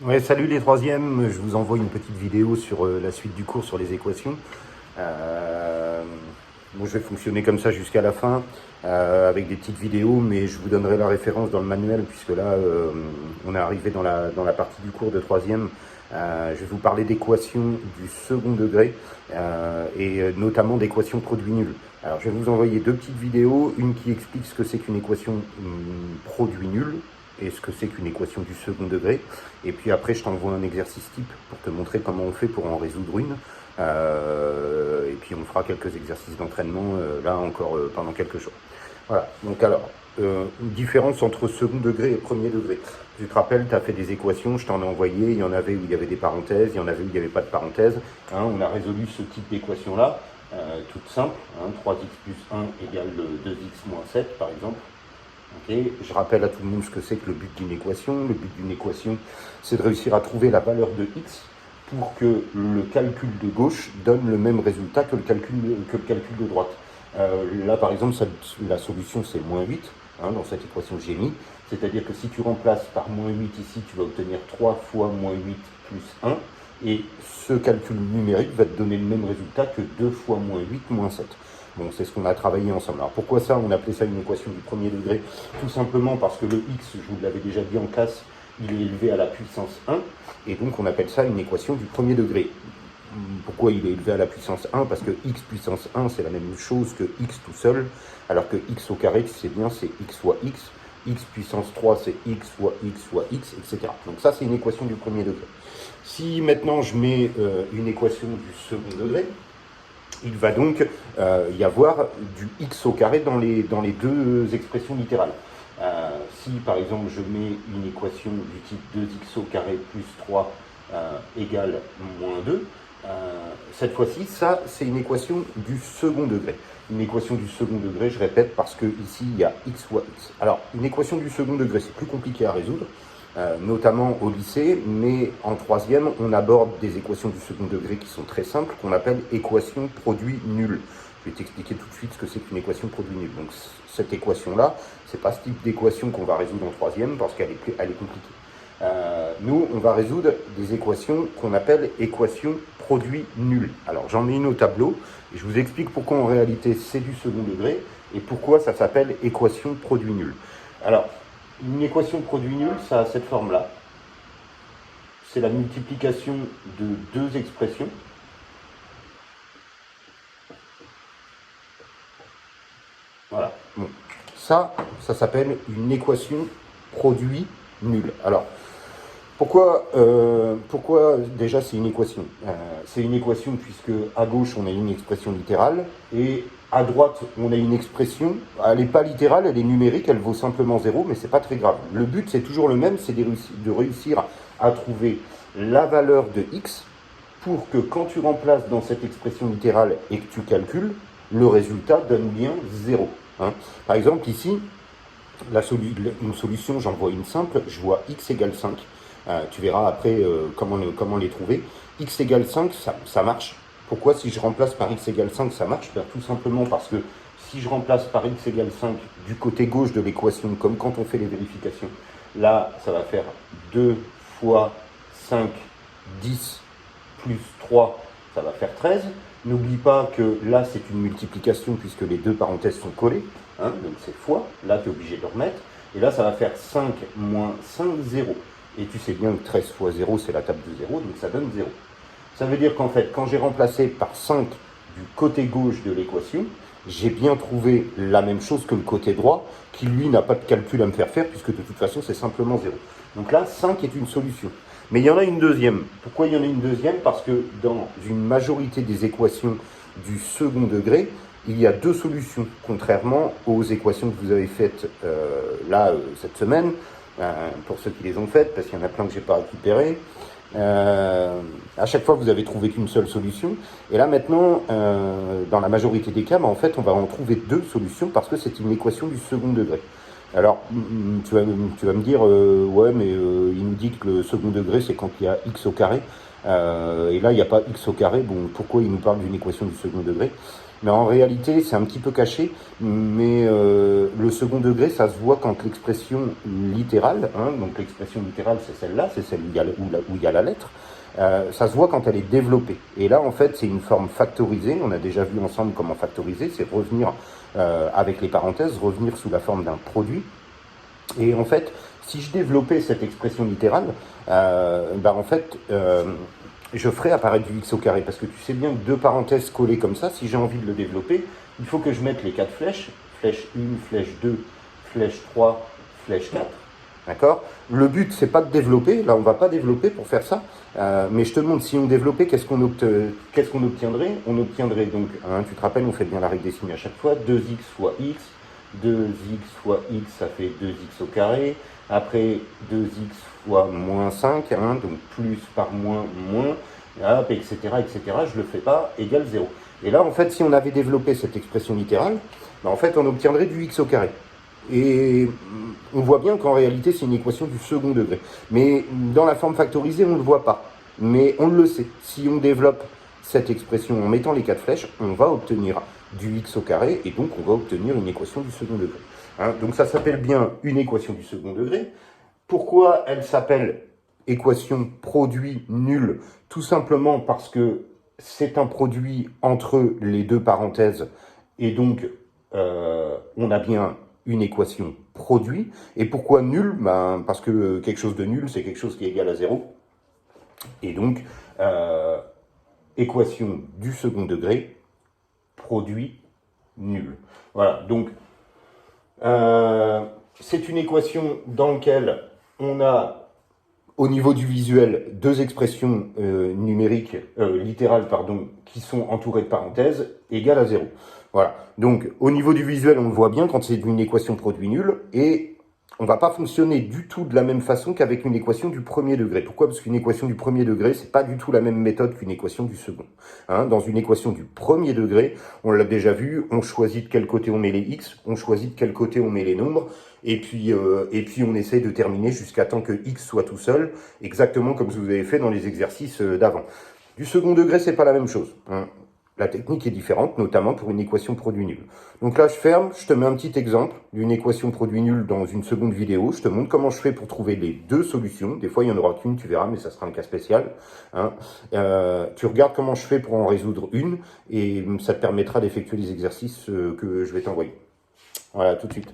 Ouais, salut les troisièmes, je vous envoie une petite vidéo sur la suite du cours sur les équations. Euh, bon, je vais fonctionner comme ça jusqu'à la fin, avec des petites vidéos, mais je vous donnerai la référence dans le manuel, puisque là, on est arrivé dans la partie du cours de troisième. Je vais vous parler d'équations du second degré, et notamment d'équations produit nul. Alors, je vais vous envoyer deux petites vidéos, une qui explique ce que c'est qu'une équation produit nul, et ce que c'est qu'une équation du second degré. Et puis après, je t'envoie un exercice type pour te montrer comment on fait pour en résoudre une. Et puis on fera quelques exercices d'entraînement là encore pendant quelques jours. Voilà, donc alors, une différence entre second degré et premier degré. Tu te rappelles, tu as fait des équations, je t'en ai envoyé, il y en avait où il y avait des parenthèses, il y en avait où il n'y avait pas de parenthèses. Hein, on a résolu ce type d'équation-là, toute simple, hein, 3x plus 1 égale 2x moins 7 par exemple. Okay. Je rappelle à tout le monde ce que c'est que le but d'une équation. Le but d'une équation, c'est de réussir à trouver la valeur de x pour que le calcul de gauche donne le même résultat que le calcul de droite. Là, par exemple, la solution, c'est moins 8, hein, dans cette équation que j'ai mis. C'est-à-dire que si tu remplaces par moins 8 ici, tu vas obtenir 3 fois moins 8 plus 1. Et ce calcul numérique va te donner le même résultat que 2 fois moins 8 moins 7. Bon, c'est ce qu'on a travaillé ensemble. Alors pourquoi ça, on appelait ça une équation du premier degré? Tout simplement parce que le x, je vous l'avais déjà dit en classe, il est élevé à la puissance 1, et donc on appelle ça une équation du premier degré. Pourquoi il est élevé à la puissance 1? Parce que x puissance 1, c'est la même chose que x tout seul, alors que x au carré, tu sais bien, c'est x fois x. X puissance 3, c'est x fois x, etc. Donc ça, c'est une équation du premier degré. Si maintenant je mets une équation du second degré, il va donc y avoir du x au carré dans les deux expressions littérales. Si par exemple je mets une équation du type 2x au carré plus 3 égale moins 2, cette fois-ci, ça c'est une équation du second degré. Une équation du second degré, je répète, parce que ici il y a x fois x. Alors, une équation du second degré, c'est plus compliqué à résoudre, notamment au lycée, mais en troisième, on aborde des équations du second degré qui sont très simples, qu'on appelle équation produit nul. Je vais t'expliquer tout de suite ce que c'est qu'une équation produit nul. Donc cette équation-là, c'est pas ce type d'équation qu'on va résoudre en troisième, parce qu'elle est compliquée. Nous, on va résoudre des équations qu'on appelle équations produit nul. Alors j'en ai une au tableau, et je vous explique pourquoi en réalité c'est du second degré, et pourquoi ça s'appelle équation produit nul. Alors, une équation de produit nul, ça a cette forme-là. C'est la multiplication de deux expressions. Voilà. Bon. Ça s'appelle une équation produit nul. Alors, pourquoi déjà c'est une équation? C'est une équation puisque à gauche on a une expression littérale et à droite on a une expression, elle n'est pas littérale, elle est numérique, elle vaut simplement 0, mais c'est pas très grave. Le but c'est toujours le même, c'est de réussir à trouver la valeur de x pour que quand tu remplaces dans cette expression littérale et que tu calcules, le résultat donne bien 0. Hein. Par exemple ici, une solution, j'en vois une simple, je vois x égale 5. Tu verras après comment les trouver. X égale 5, ça marche. Pourquoi si je remplace par x égale 5, ça marche? Tout simplement parce que si je remplace par x égale 5 du côté gauche de l'équation, comme quand on fait les vérifications, là, ça va faire 2 fois 5, 10, plus 3, ça va faire 13. N'oublie pas que là, c'est une multiplication puisque les deux parenthèses sont collées. Hein, donc c'est fois. Là, tu es obligé de le remettre. Et là, ça va faire 5 moins 5, 0. Et tu sais bien que 13 fois 0, c'est la table de 0, donc ça donne 0. Ça veut dire qu'en fait, quand j'ai remplacé par 5 du côté gauche de l'équation, j'ai bien trouvé la même chose que le côté droit, qui lui n'a pas de calcul à me faire puisque de toute façon, c'est simplement 0. Donc là, 5 est une solution. Mais il y en a une deuxième. Pourquoi il y en a une deuxième? Parce que dans une majorité des équations du second degré, il y a deux solutions, contrairement aux équations que vous avez faites cette semaine, pour ceux qui les ont faites, parce qu'il y en a plein que je n'ai pas récupéré. À chaque fois, vous avez trouvé qu'une seule solution. Et là, maintenant, dans la majorité des cas, en fait, on va en trouver deux solutions parce que c'est une équation du second degré. Alors, tu vas me dire, ouais, mais il nous dit que le second degré, c'est quand il y a x au carré. Et là, il n'y a pas x au carré. Bon, pourquoi il nous parle d'une équation du second degré? Mais en réalité, c'est un petit peu caché. Mais le second degré, ça se voit quand l'expression littérale, hein, donc l'expression littérale, c'est celle-là, c'est celle où il y a la lettre, ça se voit quand elle est développée. Et là, en fait, c'est une forme factorisée. On a déjà vu ensemble comment factoriser, c'est revenir avec les parenthèses, revenir sous la forme d'un produit. Et en fait, si je développais cette expression littérale, en fait, je ferais apparaître du x au carré. Parce que tu sais bien que deux parenthèses collées comme ça, si j'ai envie de le développer, il faut que je mette les 4 flèches. Flèche 1, flèche 2, flèche 3, flèche 4. D'accord? Le but, c'est pas de développer. Là, on va pas développer pour faire ça. Mais je te demande, si on développait, qu'est-ce qu'on obtiendrait? On obtiendrait donc, hein, tu te rappelles, on fait bien la règle des signes à chaque fois, 2x fois x. 2x fois x, ça fait 2x au carré. Après, 2x fois moins 5, hein, donc plus par moins, moins, hop, etc., etc., je ne le fais pas, égale 0. Et là, en fait, si on avait développé cette expression littérale, en fait, on obtiendrait du x au carré. Et on voit bien qu'en réalité, c'est une équation du second degré. Mais dans la forme factorisée, on ne le voit pas. Mais on le sait. Si on développe cette expression en mettant les 4 flèches, on va obtenir du x au carré, et donc on va obtenir une équation du second degré. Hein, donc ça s'appelle bien une équation du second degré. Pourquoi elle s'appelle équation produit nul? Tout simplement parce que c'est un produit entre les deux parenthèses, et donc on a bien une équation produit. Et pourquoi nul? Parce que quelque chose de nul, c'est quelque chose qui est égal à 0. Et donc, équation du second degré, produit nul. Voilà, donc c'est une équation dans laquelle on a, au niveau du visuel, deux expressions numériques, littérales, pardon, qui sont entourées de parenthèses, égales à 0. Voilà, donc au niveau du visuel, on le voit bien quand c'est une équation produit nul, et on ne va pas fonctionner du tout de la même façon qu'avec une équation du premier degré. Pourquoi? Parce qu'une équation du premier degré, c'est pas du tout la même méthode qu'une équation du second. Hein, dans une équation du premier degré, on l'a déjà vu, on choisit de quel côté on met les x, on choisit de quel côté on met les nombres, et puis on essaye de terminer jusqu'à temps que x soit tout seul, exactement comme vous avez fait dans les exercices d'avant. Du second degré, c'est pas la même chose. Hein. La technique est différente, notamment pour une équation produit nul. Donc là, je ferme, je te mets un petit exemple d'une équation produit nul dans une seconde vidéo. Je te montre comment je fais pour trouver les deux solutions. Des fois, il n'y en aura qu'une, tu verras, mais ça sera un cas spécial. Hein. Tu regardes comment je fais pour en résoudre une, et ça te permettra d'effectuer les exercices que je vais t'envoyer. Voilà, tout de suite.